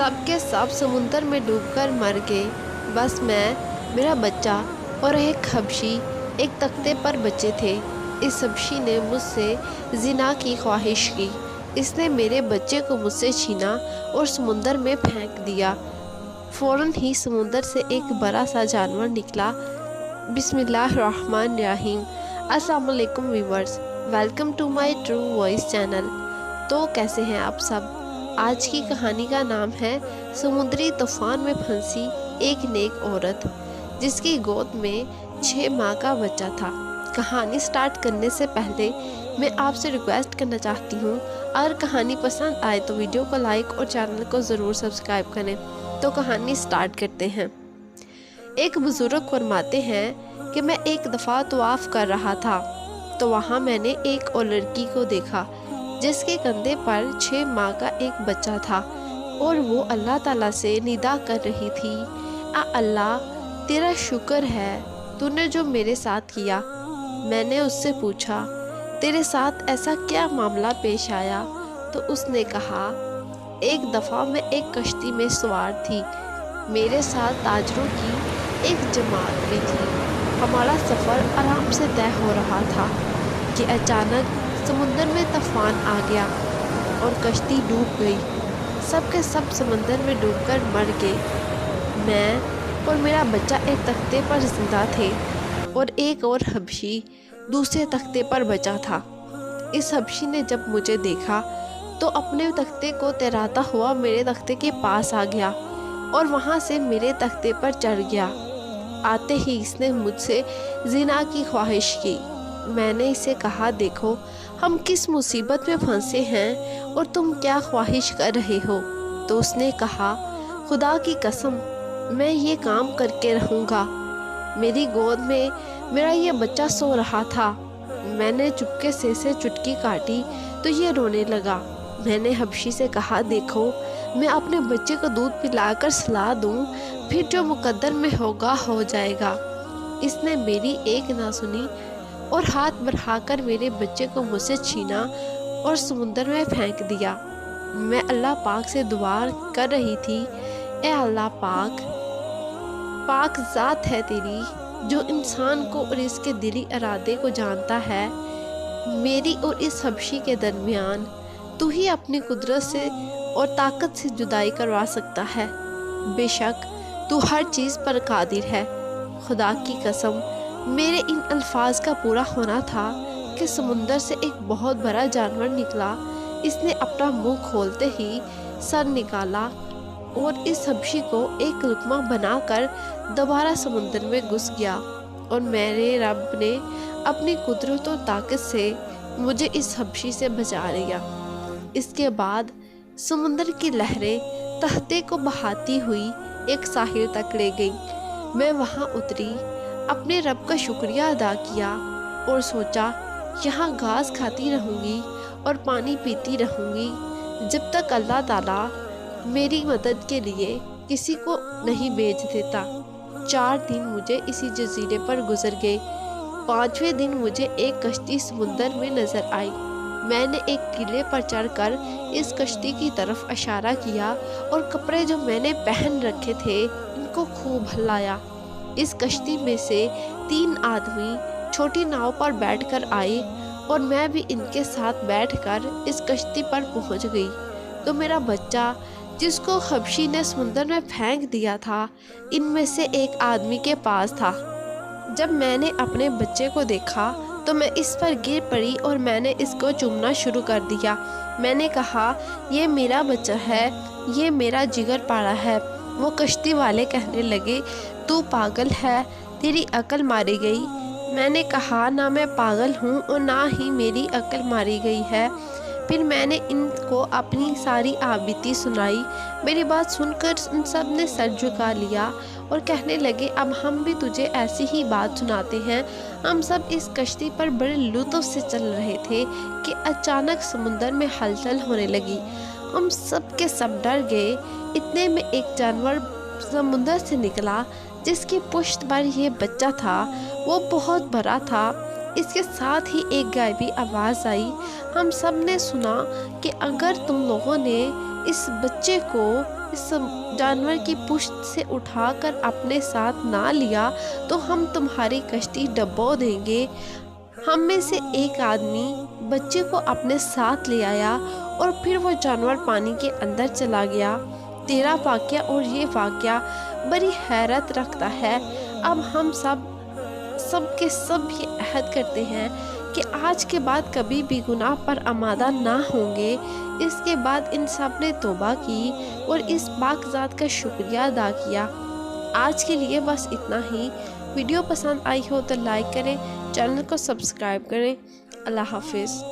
سب کے سب سمندر میں ڈوب کر مر گئے، بس میں، میرا بچہ اور ایک حبشی ایک تختے پر بچے تھے۔ اس حبشی نے مجھ سے زنا کی خواہش کی۔ اس نے میرے بچے کو مجھ سے چھینا اور سمندر میں پھینک دیا۔ فوراً ہی سمندر سے ایک بڑا سا جانور نکلا۔ بسم اللہ الرحمن الرحیم۔ السلام علیکم viewers, welcome to my true voice channel. تو کیسے ہیں آپ سب؟ آج کی کہانی کا نام ہے سمندری طوفان میں پھنسی ایک نیک عورت، جس کی گود میں 6 ماہ کا بچہ تھا۔ کہانی سٹارٹ کرنے سے پہلے میں آپ سے ریکویسٹ کرنا چاہتی ہوں، اگر کہانی پسند آئے تو ویڈیو کو لائک اور چینل کو ضرور سبسکرائب کریں۔ تو کہانی سٹارٹ کرتے ہیں۔ ایک بزرگ فرماتے ہیں کہ میں ایک دفعہ طواف کر رہا تھا تو وہاں میں نے ایک اور لڑکی کو دیکھا جس کے کندھے پر 6 ماہ کا ایک بچہ تھا، اور وہ اللہ تعالیٰ سے ندا کر رہی تھی، اے اللہ، تیرا شکر ہے تو نے جو میرے ساتھ کیا۔ میں نے اس سے پوچھا، تیرے ساتھ ایسا کیا معاملہ پیش آیا؟ تو اس نے کہا، ایک دفعہ میں ایک کشتی میں سوار تھی، میرے ساتھ تاجروں کی ایک جماعت بھی تھی۔ ہمارا سفر آرام سے طے ہو رہا تھا کہ اچانک سمندر میں طوفان آ گیا اور کشتی ڈوب گئی۔ سب کے سب سمندر میں ڈوب کر مر گئے۔ میں اور میرا بچہ ایک تختے پر زندہ تھے اور ایک اور حبشی دوسرے تختے پر بچا تھا۔ اس حبشی نے جب مجھے دیکھا تو اپنے تختے کو تیراتا ہوا میرے تختے کے پاس آ گیا اور وہاں سے میرے تختے پر چڑھ گیا۔ آتے ہی اس نے مجھ سے زنا کی خواہش کی۔ میں نے اسے کہا، دیکھو ہم کس مصیبت میں پھنسے ہیں اور تم کیا خواہش کر رہے ہو؟ تو اس نے کہا، خدا کی قسم میں یہ کام کر کے رہوں گا۔ میری گود میں میرا یہ بچہ سو رہا تھا۔ میں نے چپکے سے چٹکی کاٹی تو یہ رونے لگا۔ میں نے حبشی سے کہا، دیکھو میں اپنے بچے کو دودھ پلا کر سلا دوں، پھر جو مقدر میں ہوگا ہو جائے گا۔ اس نے میری ایک نہ سنی اور ہاتھ بڑھا کر میرے بچے کو مجھ سے چھینا اور سمندر میں پھینک دیا۔ میں اللہ پاک سے دعا کر رہی تھی، اے اللہ پاک، پاک ذات ہے تیری جو انسان کو اور اس کے دلی ارادے کو جانتا ہے۔ میری اور اس حبشی کے درمیان تو ہی اپنی قدرت سے اور طاقت سے جدائی کروا سکتا ہے۔ بے شک تو ہر چیز پر قادر ہے۔ خدا کی قسم میرے ان الفاظ کا پورا ہونا تھا کہ سمندر سے ایک بہت بڑا جانور نکلا۔ اس نے اپنا منہ کھولتے ہی سر نکالا اور اس حبشی کو ایک لقمہ بنا کر دوبارہ سمندر میں گھس گیا، اور میرے رب نے اپنی قدرت و طاقت سے مجھے اس حبشی سے بچا لیا۔ اس کے بعد سمندر کی لہریں تختے کو بہاتی ہوئی ایک ساحل تک لے گئی۔ میں وہاں اتری، اپنے رب کا شکریہ ادا کیا اور سوچا یہاں گھاس کھاتی رہوں گی اور پانی پیتی رہوں گی جب تک اللہ تعالیٰ میری مدد کے لیے کسی کو نہیں بھیج دیتا۔ 4 دن مجھے اسی جزیرے پر گزر گئے۔ 5ویں دن مجھے ایک کشتی سمندر میں نظر آئی۔ میں نے ایک ٹیلے پر چڑھ کر اس کشتی کی طرف اشارہ کیا اور کپڑے جو میں نے پہن رکھے تھے ان کو خوب ہلایا۔ اس کشتی میں سے 3 آدمی چھوٹی ناؤ پر بیٹھ کر آئے اور میں بھی ان کے ساتھ بیٹھ کر اس کشتی پر پہنچ گئی۔ تو میرا بچہ جس کو حبشی نے سمندر میں پھینک دیا تھا ان میں سے ایک آدمی کے پاس تھا۔ جب میں نے اپنے بچے کو دیکھا تو میں اس پر گر پڑی اور میں نے اس کو چومنا شروع کر دیا۔ میں نے کہا، یہ میرا بچہ ہے، یہ میرا جگر پاڑا ہے۔ وہ کشتی والے کہنے لگے، تو پاگل ہے، تیری عقل ماری گئی۔ میں نے کہا، نہ میں پاگل ہوں اور نہ ہی میری عقل ماری گئی ہے۔ پھر میں نے ان کو اپنی ساری آبیتی سنائی۔ میری بات سن کر ان سب نے سر جھکا لیا اور کہنے لگے، اب ہم بھی تجھے ایسی ہی بات سناتے ہیں۔ ہم سب اس کشتی پر بڑے لطف سے چل رہے تھے کہ اچانک سمندر میں ہلچل ہونے لگی۔ ہم سب کے سب ڈر گئے۔ اتنے میں ایک جانور سمندر سے نکلا جس کی پشت پر یہ بچہ تھا۔ وہ بہت بڑا تھا۔ اس کے ساتھ ہی ایک غائبی آواز آئی۔ ہم سب نے سنا کہ اگر تم لوگوں نے اس بچے کو اس جانور کی پشت سے اٹھا کر اپنے ساتھ نہ لیا تو ہم تمہاری کشتی ڈبو دیں گے۔ ہم میں سے ایک آدمی بچے کو اپنے ساتھ لے آیا اور پھر وہ جانور پانی کے اندر چلا گیا۔ تیرا واقعہ اور یہ واقعہ بڑی حیرت رکھتا ہے۔ اب ہم سب کے سب یہ عہد کرتے ہیں کہ آج کے بعد کبھی بھی گناہ پر آمادہ نہ ہوں گے۔ اس کے بعد ان سب نے توبہ کی اور اس پاک ذات کا شکریہ ادا کیا۔ آج کے لیے بس اتنا ہی۔ ویڈیو پسند آئی ہو تو لائک کریں، چینل کو سبسکرائب کریں۔ اللہ حافظ۔